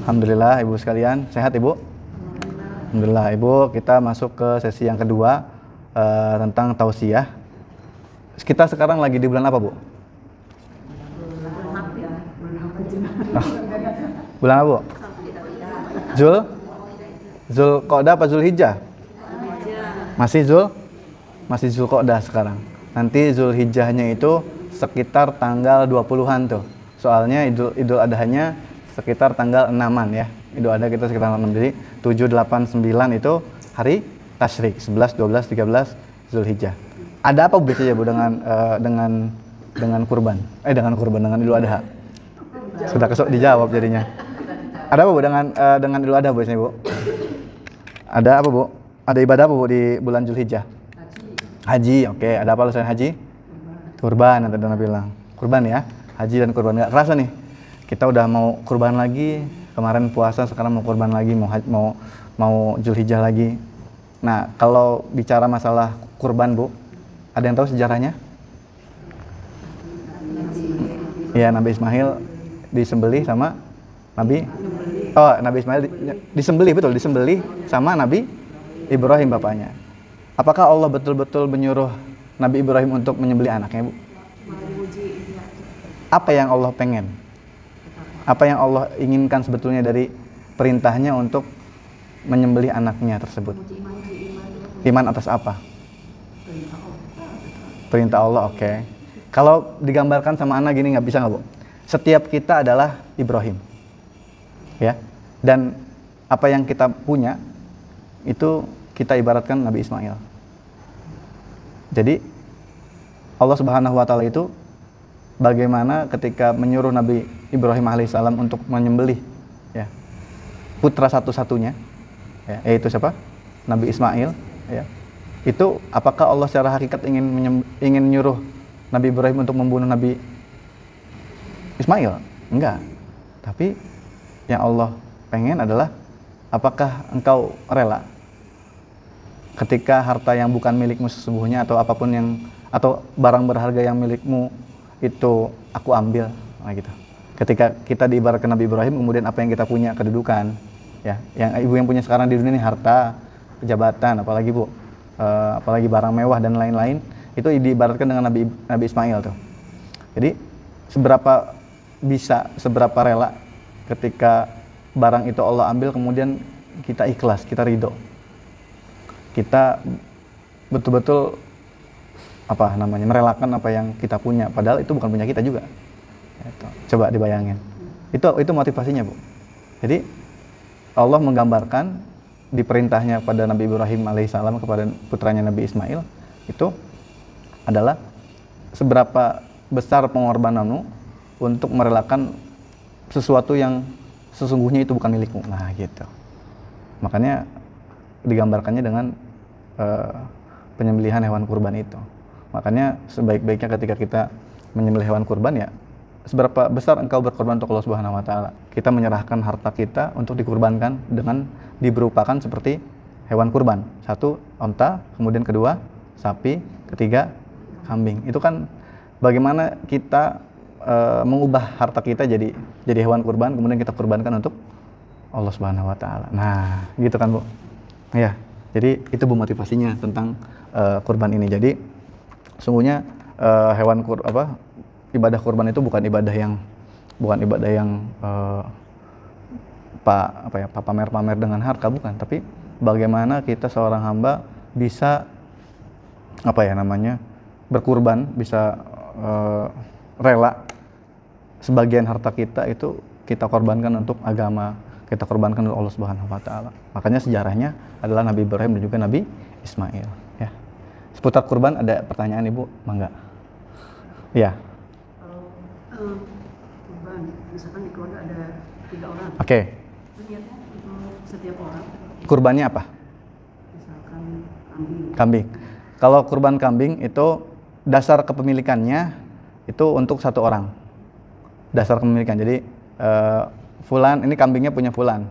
Alhamdulillah Ibu sekalian, sehat Ibu? Alhamdulillah Ibu, kita masuk ke sesi yang kedua tentang tausiah. Kita sekarang lagi di bulan apa Bu? Bulan apa Bu? Zulqa'dah apa Zulhijjah? Masih Zulqa'dah sekarang. Nanti Zulhijjahnya itu sekitar tanggal 20-an tuh. Soalnya Idul Adhanya sekitar tanggal 6-an ya. Idul Adha kita sekitar 6. Jadi 7, 8, 9 itu hari tasyrik. 11, 12, 13 Zulhijjah. Ada apa bedanya Bu dengan kurban? Dengan Idul Adha. Sudah kesok dijawab jadinya. Ada apa Bu dengan Idul Adha biasanya Bu? Ada apa Bu? Ada ibadah apa Bu di bulan Zulhijjah? Haji, oke. Ada apa selain haji? Kurban, yang tadi Nabi bilang. Kurban ya, haji dan kurban. Nggak kerasa nih, kita udah mau kurban lagi. Kemarin puasa, sekarang mau kurban lagi, mau Zulhijjah lagi. Nah, kalau bicara masalah kurban Bu, ada yang tahu sejarahnya? Ya, Nabi Ismail disembelih sama Nabi Ismail disembelih sama Nabi Ibrahim bapaknya. Apakah Allah betul-betul menyuruh Nabi Ibrahim untuk menyembelih anaknya, Bu? Apa yang Allah pengen? Apa yang Allah inginkan sebetulnya dari perintahnya untuk menyembelih anaknya tersebut? Iman atas apa? Perintah Allah, oke. Kalau digambarkan sama anak gini nggak bisa nggak Bu? Setiap kita adalah Ibrahim, ya. Dan apa yang kita punya itu kita ibaratkan Nabi Ismail. Jadi Allah Subhanahu wa taala itu bagaimana ketika menyuruh Nabi Ibrahim alaihissalam untuk menyembelih ya putra satu-satunya ya, yaitu siapa? Nabi Ismail ya. Itu apakah Allah secara hakikat ingin menyuruh Nabi Ibrahim untuk membunuh Nabi Ismail? Enggak. Tapi yang Allah pengen adalah apakah engkau rela ketika harta yang bukan milikmu sesungguhnya atau atau barang berharga yang milikmu itu aku ambil, nah gitu. Ketika kita diibaratkan Nabi Ibrahim, kemudian apa yang kita punya, kedudukan, ya, yang ibu yang punya sekarang di dunia ini harta, jabatan, apalagi Bu, apalagi barang mewah dan lain-lain, itu diibaratkan dengan Nabi Ismail tuh. Jadi seberapa rela ketika barang itu Allah ambil, kemudian kita ikhlas, kita ridho. Kita betul-betul merelakan apa yang kita punya, padahal itu bukan punya kita juga. Coba dibayangin. Itu motivasinya Bu. Jadi Allah menggambarkan di perintahnya pada Nabi Ibrahim alaihissalam kepada putranya Nabi Ismail itu adalah seberapa besar pengorbananmu untuk merelakan sesuatu yang sesungguhnya itu bukan milikmu. Nah gitu. Makanya digambarkannya dengan penyembelihan hewan kurban itu. Makanya sebaik-baiknya ketika kita menyembelih hewan kurban ya, seberapa besar engkau berkorban untuk Allah Subhanahu wa taala. Kita menyerahkan harta kita untuk dikurbankan dengan diberupakan seperti hewan kurban. 1 onta, kemudian 2 sapi, 3 kambing. Itu kan bagaimana kita mengubah harta kita jadi hewan kurban, kemudian kita kurbankan untuk Allah Subhanahu wa taala. Nah, gitu kan Bu. Ya. Jadi itu Bu motivasinya tentang kurban ini. Jadi sungguhnya ibadah kurban itu bukan ibadah yang pamer-pamer dengan harta, bukan, tapi bagaimana kita seorang hamba bisa berkurban, bisa rela sebagian harta kita itu kita korbankan untuk agama, kita korbankan untuk Allah Subhanahu wa taala. Makanya sejarahnya adalah Nabi Ibrahim dan juga Nabi Ismail ya. Seputar kurban ada pertanyaan Ibu? Mangga. Ya. Kalau kurban, misalkan di keluarga ada 3 orang. Oke. Niatnya untuk setiap orang. Kurbannya apa? Misalkan kambing. Kambing. Kalau kurban kambing itu dasar kepemilikannya itu untuk 1 orang. Dasar kepemilikan. Jadi fulan, ini kambingnya punya fulan.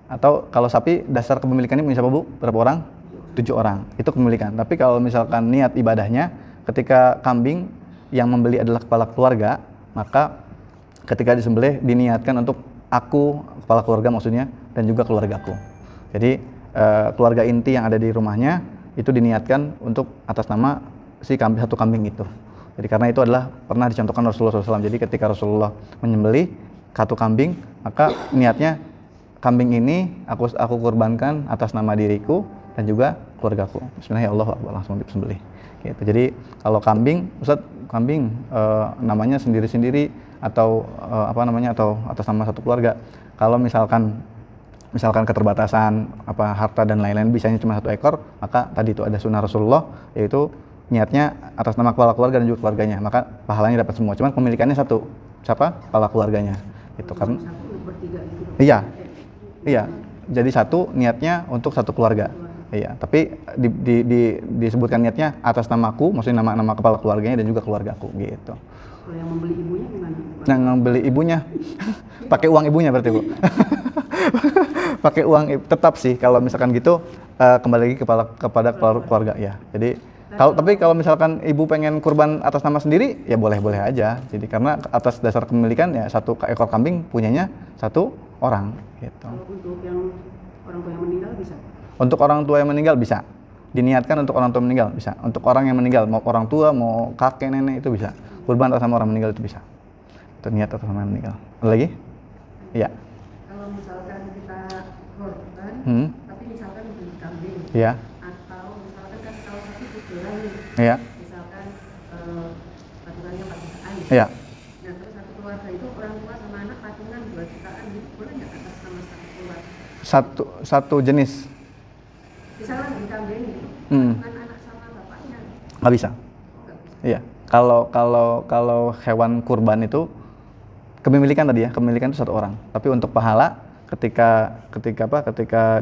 Atau kalau sapi, dasar kepemilikannya punya siapa Bu? Berapa orang? 7 orang. Itu kepemilikan. Tapi kalau misalkan niat ibadahnya, ketika kambing yang membeli adalah kepala keluarga, maka ketika disembelih diniatkan untuk aku, kepala keluarga maksudnya, dan juga keluargaku. Jadi keluarga inti yang ada di rumahnya itu diniatkan untuk atas nama si satu kambing itu. Jadi karena itu adalah pernah dicontohkan Rasulullah SAW. Jadi ketika Rasulullah menyembelih satu kambing, maka niatnya kambing ini aku kurbankan atas nama diriku dan juga keluargaku. Bismillahirrahmanirrahim, langsung disembelih. Gitu. Jadi kalau kambing, Ustaz, kambing namanya sendiri-sendiri atau atau atas nama satu keluarga. Kalau misalkan keterbatasan harta dan lain-lain bisanya cuma satu ekor, maka tadi itu ada sunnah Rasulullah, yaitu niatnya atas nama kepala keluarga dan juga keluarganya, maka pahalanya dapat semua. Cuman pemilikannya satu, siapa? Kepala keluarganya. Itu karena iya. Jadi satu niatnya untuk satu keluarga. Iya, tapi disebutkan niatnya atas namaku, maksudnya nama kepala keluarganya dan juga keluargaku gitu. Kalau yang membeli ibunya gimana? Yang membeli ibunya pakai uang ibunya berarti, Bu. Pakai uang tetap sih kalau misalkan gitu, kembali lagi kepada keluarga ya. Jadi kalau misalkan ibu pengen kurban atas nama sendiri ya boleh aja. Jadi karena atas dasar kepemilikan ya satu ekor kambing punyanya satu orang gitu. Kalau untuk yang orang tua yang meninggal bisa? Untuk orang tua yang meninggal bisa. Diniatkan untuk orang tua meninggal bisa. Untuk orang yang meninggal mau orang tua mau kakek nenek itu bisa. Kurban atas nama orang meninggal itu bisa. Itu niat atas nama yang meninggal. Ada lagi? Iya. Kalau misalkan kita korban, tapi misalkan beli kambing, iya. atau misalkan kan kalau satu tujuan nih, Iya. misalkan patungannya 4 jutaan, Iya. nah terus satu keluarga itu orang tua sama anak patungan 2 jutaan, gitu boleh nggak atas nama satu keluarga? Satu jenis. Misalkan beli kambing gitu, patungan anak sama bapaknya. Nggak bisa. Iya. Kalau hewan kurban itu kepemilikan tadi ya, kepemilikan itu satu orang. Tapi untuk pahala ketika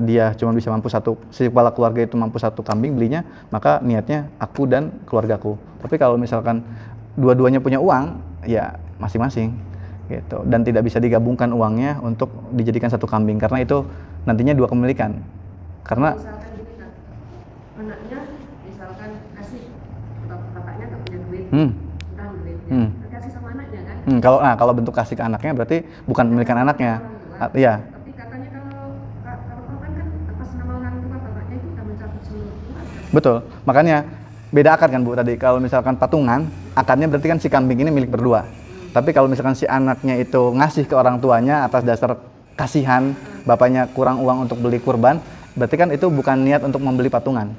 dia cuma bisa mampu si kepala keluarga itu mampu satu kambing belinya, maka niatnya aku dan keluargaku. Tapi kalau misalkan dua-duanya punya uang, ya masing-masing gitu. Dan tidak bisa digabungkan uangnya untuk dijadikan satu kambing karena itu nantinya dua kepemilikan. Karena misalkan gini kan, anaknya misalkan kasih bapaknya nggak punya duit, utang duitnya, kasih sama anaknya kan? Kalau bentuk kasih ke anaknya berarti bukan pemilikan anaknya. Iya. Tapi katanya kalau korban kan atas nama orang tua bapaknya itu udah mencakup seluruh keluarga. Betul. Makanya beda akad kan Bu tadi. Kalau misalkan patungan, akadnya berarti kan si kambing ini milik berdua. Tapi kalau misalkan si anaknya itu ngasih ke orang tuanya atas dasar kasihan, bapaknya kurang uang untuk beli kurban, berarti kan itu bukan niat untuk membeli patungan.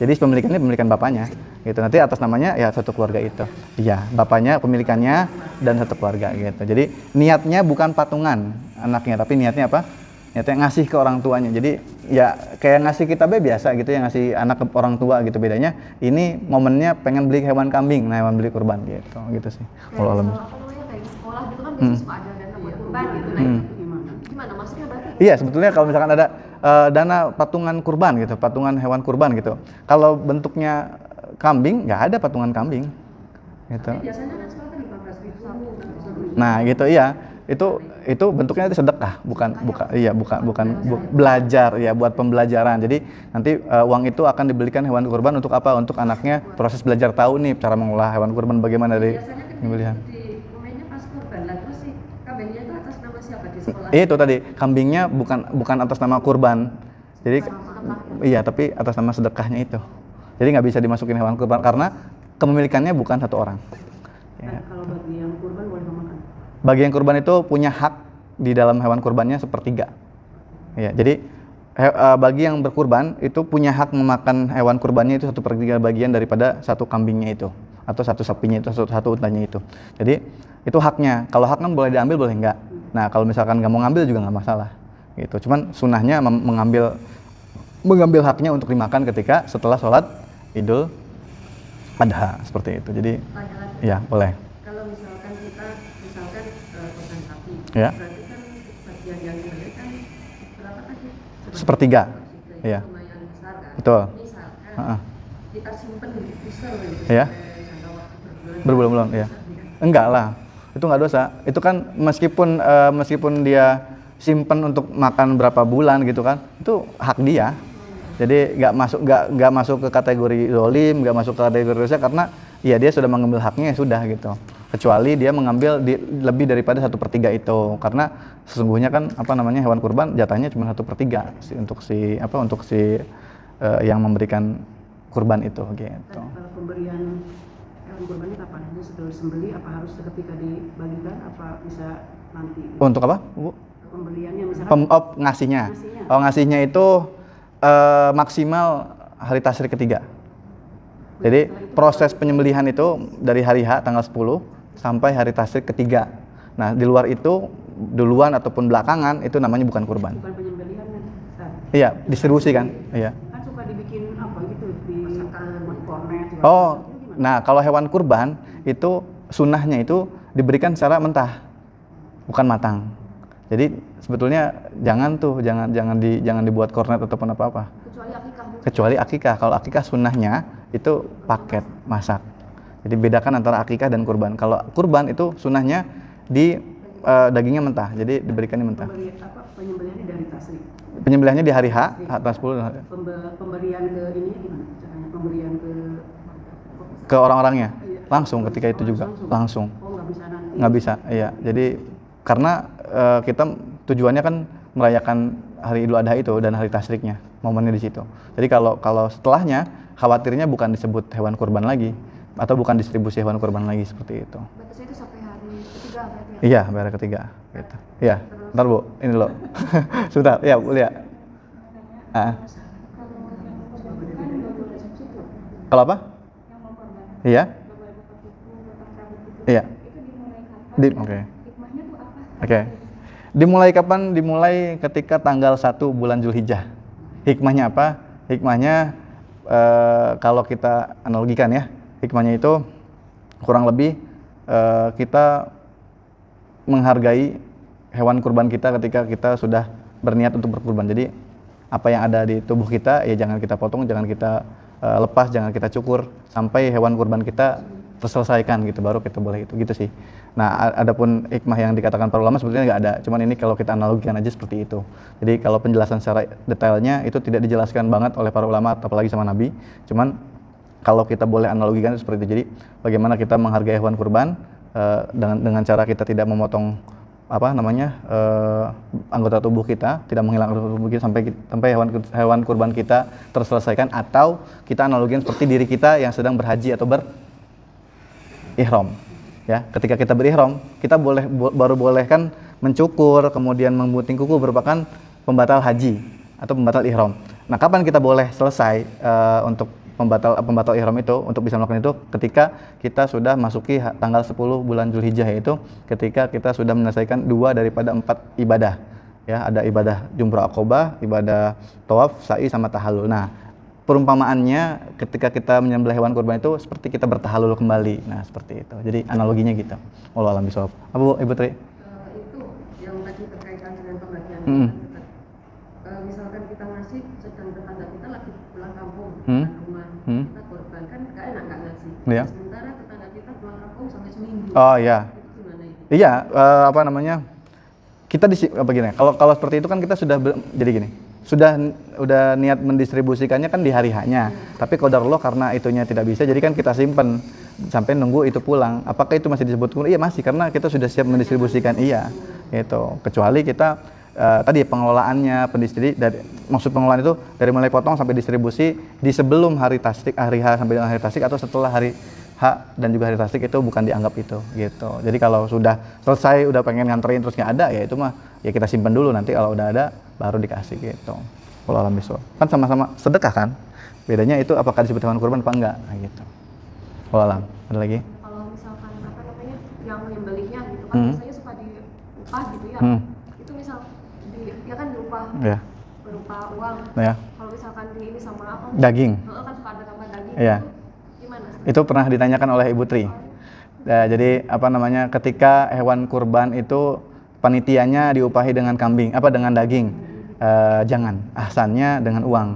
Jadi pemilikannya pemilikan bapaknya. Gitu. Nanti atas namanya ya satu keluarga itu. Iya, bapaknya pemilikannya dan satu keluarga gitu. Jadi niatnya bukan patungan anaknya, tapi niatnya apa? Niatnya ngasih ke orang tuanya. Jadi ya kayak ngasih kita biasa gitu ya, ngasih anak ke orang tua gitu. Bedanya ini momennya pengen beli hewan kambing, nah hewan beli kurban gitu sih. Kalau alam. Kayak di sekolah gitu kan biasanya suka ada dana buat kurban gitu. Nah itu gimana? Maksudnya berarti? Iya, sebetulnya kalau misalkan ada dana patungan kurban gitu, patungan hewan kurban gitu. Kalau bentuknya kambing, nggak ada patungan kambing. Gitu. Tapi biasanya kan sekolah kan 15.000. Nah, gitu iya. Itu bentuknya itu sedekah, bukan belajar ya, buat pembelajaran. Jadi nanti uang itu akan dibelikan hewan kurban untuk apa? Untuk anaknya proses belajar tahu nih cara mengolah hewan kurban bagaimana dari pembelian. Di momennya pas kurban lah, terus si kambingnya itu atas nama siapa di sekolah? Itu tadi, kambingnya bukan atas nama kurban. Jadi iya, tapi atas nama sedekahnya itu. Jadi nggak bisa dimasukin hewan kurban karena kepemilikannya bukan satu orang. Ya. Kalau bagi yang kurban boleh memakan? Bagi yang kurban itu punya hak di dalam hewan kurbannya sepertiga. Ya, jadi bagi yang berkurban itu punya hak memakan hewan kurbannya itu 1/3 bagian daripada satu kambingnya itu atau satu sapinya itu, satu untanya itu. Jadi itu haknya. Kalau hak kan boleh diambil boleh enggak. Nah kalau misalkan nggak mau ngambil juga nggak masalah. Gitu. Cuman sunnahnya mengambil haknya untuk dimakan ketika setelah sholat Idul Adha seperti itu. Jadi ya boleh. Kalau misalkan kita korban sapi, Ya. berarti kan bagian yang diberikan berapa tadi? Sepertiga. Iya. Lumayan besar kan? Betul. Misalkan kita simpen di freezer gitu, Iya. jangka waktu Berbulan-bulan, ya. Enggak lah. Itu enggak dosa. Itu kan meskipun dia simpen untuk makan berapa bulan gitu kan, itu hak dia. Jadi nggak masuk ke kategori zalim, nggak masuk ke kategori dosa karena ya dia sudah mengambil haknya ya sudah gitu. kecuali dia mengambil lebih daripada 1/3 itu, karena sesungguhnya kan hewan kurban jatahnya cuma 1/3 untuk si yang memberikan kurban itu gitu. Kalau pemberian hewan kurban ini kapan? Ini setelah disembeli apa harus ketika dibagikan apa bisa nanti? Untuk apa, Bu? Pembeliannya misalkan Ngasihnya. Ngasihnya itu maksimal hari tasyrik ketiga. Jadi proses penyembelihan itu dari hari H tanggal 10 sampai hari tasyrik ketiga. Nah, di luar itu duluan ataupun belakangan itu namanya bukan kurban. Bukan penyembelihan kan? Iya, distribusi kan? Iya. Kan suka dibikin apa gitu di kornet. Oh, nah kalau hewan kurban itu sunnahnya itu diberikan secara mentah, bukan matang. Jadi sebetulnya jangan dibuat kornet ataupun apa-apa. Kecuali akikah. Kecuali akikah. Kalau akikah sunnahnya itu paket masak. Jadi bedakan antara akikah dan kurban. Kalau kurban itu sunnahnya dagingnya mentah. Jadi diberikannya mentah. Penyembelihannya dari tasyrik. Penyembelihannya di hari H, tanggal 10. Pemberian ke ini gimana? Caranya pemberian Ke orang-orangnya. Langsung ketika itu juga. Langsung. Oh, nggak bisa nanti. Nggak bisa, iya. Jadi karena kita tujuannya kan merayakan hari Idul Adha itu dan hari tasyriknya, momennya di situ. Jadi kalau setelahnya khawatirnya bukan disebut hewan kurban lagi atau bukan distribusi hewan kurban lagi seperti itu. Batasnya itu sampai hari ketiga berarti ya? Iya, sampai hari ketiga gitu. Iya. Bentar, Bu. Ini loh. Sebentar. Iya, Bu, lihat. Kalau apa? Iya. Iya. Oke. Oke. Dimulai kapan? Dimulai ketika tanggal 1 bulan Zulhijjah. Hikmahnya apa? Hikmahnya kalau kita analogikan ya, hikmahnya itu kurang lebih kita menghargai hewan kurban kita ketika kita sudah berniat untuk berkurban. Jadi apa yang ada di tubuh kita ya jangan kita potong, jangan kita lepas, jangan kita cukur sampai hewan kurban kita terselesaikan gitu, baru kita boleh itu gitu sih. Nah, adapun hikmah yang dikatakan para ulama sebetulnya nggak ada, cuman ini kalau kita analogikan aja seperti itu. Jadi kalau penjelasan secara detailnya itu tidak dijelaskan banget oleh para ulama apalagi sama Nabi, cuman kalau kita boleh analogikan itu seperti itu. Jadi bagaimana kita menghargai hewan kurban dengan cara kita tidak memotong anggota tubuh kita, tidak menghilangkan anggota tubuh kita sampai hewan kurban kita terselesaikan, atau kita analogikan seperti diri kita yang sedang berhaji atau ihram. Ya, ketika kita berihram, kita baru boleh kan mencukur, kemudian memutih kuku merupakan pembatal haji atau pembatal ihram. Nah, kapan kita boleh selesai untuk pembatal ihram itu, untuk bisa melakukan itu ketika kita sudah masuki tanggal 10 bulan Zulhijjah, yaitu ketika kita sudah menyelesaikan 2 daripada 4 ibadah. Ya, ada ibadah jumrah aqobah, ibadah tawaf, sa'i sama tahallul. Nah, perumpamaannya ketika kita menyembelih hewan kurban itu seperti kita bertahalul kembali. Nah, seperti itu. Jadi analoginya gitu. Wallahu a'lam bishawab. Apa Bu, Ibu Tri? Itu yang tadi berkaitan dengan pembagian. Misalkan kita ngasih sedang tetangga kita lagi pulang kampung, rumah, kita korban kan nggak enak nggak ngasih. Iya. Sementara tetangga kita pulang kampung sampai seminggu. Oh iya. Itu gimana itu? Iya, kita begini. Kalau seperti itu kan kita sudah jadi gini. Udah niat mendistribusikannya kan di hari H-nya. Tapi qadarullah karena itunya tidak bisa, jadi kan kita simpen sampai nunggu itu pulang. Apakah itu masih disebut kurban? Iya masih, karena kita sudah siap mendistribusikan. Iya. Gitu. Kecuali kita tadi pengelolaannya, maksud pengelolaan itu dari mulai potong sampai distribusi di sebelum hari tasyrik, hari H sampai dengan hari tasyrik, atau setelah hari H dan juga hari tasyrik, itu bukan dianggap itu gitu. Jadi kalau sudah selesai, udah pengen nganterin terus nggak ada, ya itu mah ya kita simpen dulu, nanti kalau udah ada baru dikasih gitu. Kalau alam biswa kan sama-sama sedekah kan, bedanya itu apakah disebut hewan kurban apa enggak, nah, gitu. Kalau alam ada lagi? Kalau misalkan yang menyembelihnya gitu kan biasanya suka diupah gitu ya. Itu misal dia kan diupah berupa uang. Ya. Kalau misalkan ini sama apa? Daging. Kan suka ada tambah daging. Iya. Gimana? Itu pernah ditanyakan oleh Ibu Tri. Jadi ketika hewan kurban itu panitianya diupahi dengan dengan daging, jangan, ahsannya dengan uang,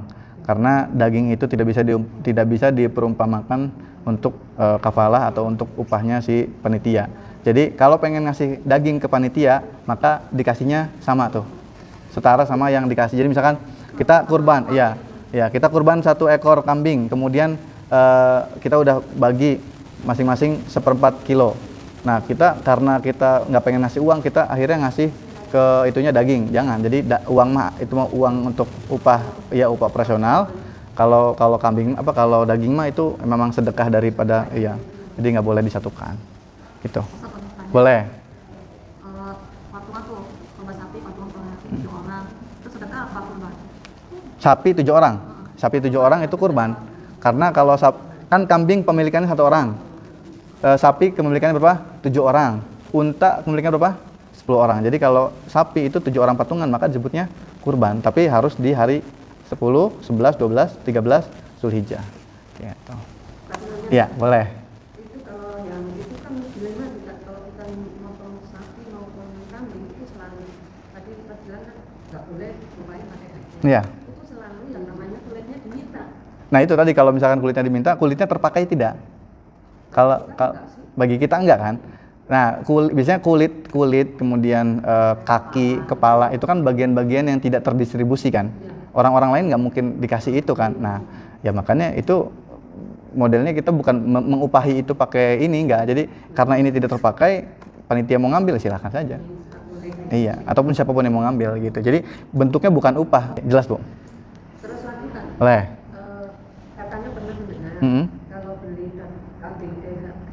karena daging itu tidak bisa diperumpamakan untuk kafalah atau untuk upahnya si panitia. Jadi kalau pengen ngasih daging ke panitia, maka dikasihnya sama tuh, setara sama yang dikasih. Jadi misalkan kita kurban, kita kurban 1 ekor kambing, kemudian kita udah bagi masing-masing 1/4 kilo Nah, karena kita nggak pengen ngasih uang, kita akhirnya ngasih ke itunya daging. Jangan. Jadi uang mah itu mah uang untuk upah operasional. Kalau kambing kalau daging mah itu memang sedekah daripada jadi nggak boleh disatukan. Gitu. Boleh. Patungan tuh, korban sapi, patungan 7 orang. Terus sedekah apa kurban? Sapi 7 orang. Sapi 7 orang itu kurban. Karena kalau kan kambing pemilikannya 1 orang. Sapi kepemilikannya berapa? 7 orang. Unta kepemilikannya berapa? 10 orang. Jadi kalau sapi itu 7 orang patungan maka disebutnya kurban. Tapi harus di hari 10, 11, 12, 13 Zulhijjah. Gitu. Iya, boleh. Itu kalau yang itu kan dilema juga kalau kita motong sapi maupun kambing itu selalu tadi kita bilang kan nggak boleh lupain pakai kaca. Iya. Itu selalu yang namanya kulitnya diminta. Nah itu tadi kalau misalkan kulitnya diminta, kulitnya terpakai tidak? Kalau bagi kita enggak kan? Nah biasanya kulit kemudian kaki, kepala itu kan bagian-bagian yang tidak terdistribusi kan? Orang-orang lain nggak mungkin dikasih itu kan? Nah ya makanya itu modelnya kita bukan mengupahi itu pakai ini enggak. Jadi karena ini tidak terpakai, panitia mau ngambil silahkan saja. Iya, ataupun siapapun yang mau ngambil gitu. Jadi bentuknya bukan upah, jelas Bu? Terus lagi kan? Boleh. Katanya pernah mendengar kalau beli kambing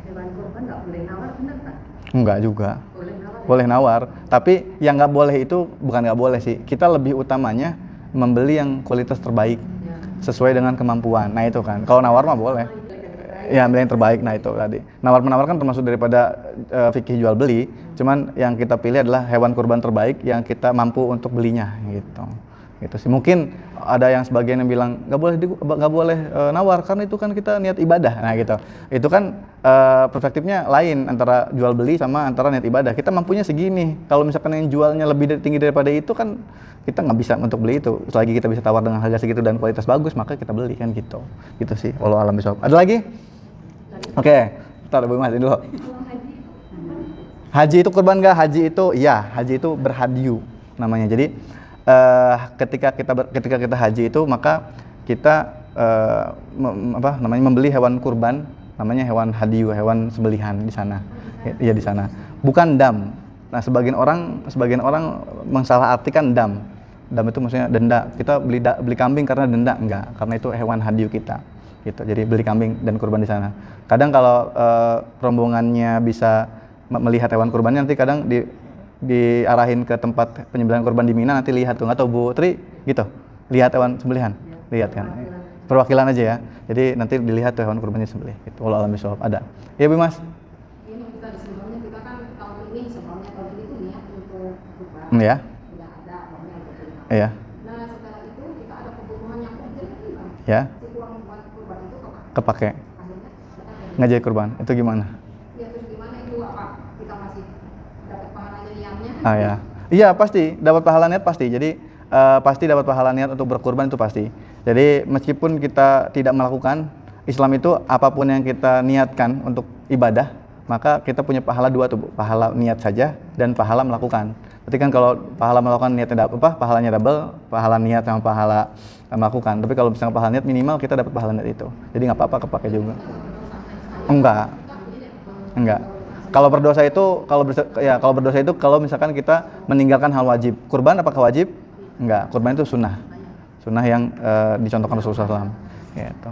hewan kurban nggak boleh nawar, benar tak? Enggak juga. Boleh nawar. Boleh nawar. Tapi yang nggak boleh itu bukan nggak boleh sih. Kita lebih utamanya membeli yang kualitas terbaik sesuai dengan kemampuan. Nah itu kan. Kalau nawar mah boleh. Ya ambil yang terbaik. Nah itu tadi. Nawar-menawar kan termasuk daripada fikih jual beli. Cuman yang kita pilih adalah hewan kurban terbaik yang kita mampu untuk belinya gitu. Gitu sih. Mungkin ada yang sebagian yang bilang nggak boleh nawar karena itu kan kita niat ibadah. Nah gitu. Itu kan perspektifnya lain antara jual beli sama antara niat ibadah. Kita mampunya segini. Kalau misalkan yang jualnya lebih tinggi daripada itu kan kita nggak bisa untuk beli itu. Selagi kita bisa tawar dengan harga segitu dan kualitas bagus maka kita beli kan gitu. Gitu sih. Wallahu a'lam bishawab. Ada lagi? Oke. Bentar Bu Mas ini dulu. Haji itu kurban nggak? Haji itu berhadiu namanya. Jadi ketika kita haji itu maka kita membeli hewan kurban, namanya hewan hadiu, hewan sembelihan di sana. Iya di sana. Bukan dam. Nah, sebagian orang mensalahartikan dam. Dam itu maksudnya denda. Kita beli kambing karena denda, enggak, karena itu hewan hadiu kita. Gitu. Jadi beli kambing dan kurban di sana. Kadang kalau rombongannya bisa melihat hewan kurbannya, nanti kadang diarahin ke tempat penyembelihan kurban di Mina, nanti lihat tuh, nggak tahu Bu Tri gitu, lihat hewan sembelihan, lihat kan, perwakilan aja ya, jadi nanti dilihat tuh hewan kurbannya sembelih, gitu. Wallahu a'lam bishawab. Ada, ya Bu Mas? Ini kita sebelumnya kita kan tahun ini itu niat untuk kurban, Ya, tidak ada uangnya untuk kurban. iya, Nah setelah itu kita ada kebutuhan yang urgent kan, ya, si uang buat kurban itu kepake, akhirnya nggak jadi kurban, itu gimana? ya terus gimana itu apa? Kita masih dapat pahalanya niatnya? Ah ya, iya pasti dapat pahala niat pasti. Jadi pasti dapat pahala niat untuk berkurban itu pasti. Jadi meskipun kita tidak melakukan, Islam itu apapun yang kita niatkan untuk ibadah, maka kita punya pahala dua tuh, pahala niat saja dan pahala melakukan. Berarti kan kalau pahala melakukan niatnya pahalanya double, pahala niat sama pahala melakukan. Tapi kalau misalnya pahala niat minimal kita dapat pahala niat itu. Jadi nggak apa-apa kepake juga. Enggak. Kalau berdosa itu kalau misalkan kita meninggalkan hal wajib. Kurban apakah wajib? Enggak. Kurban itu sunnah. Sunnah yang dicontohkan Rasulullah SAW. Gitu.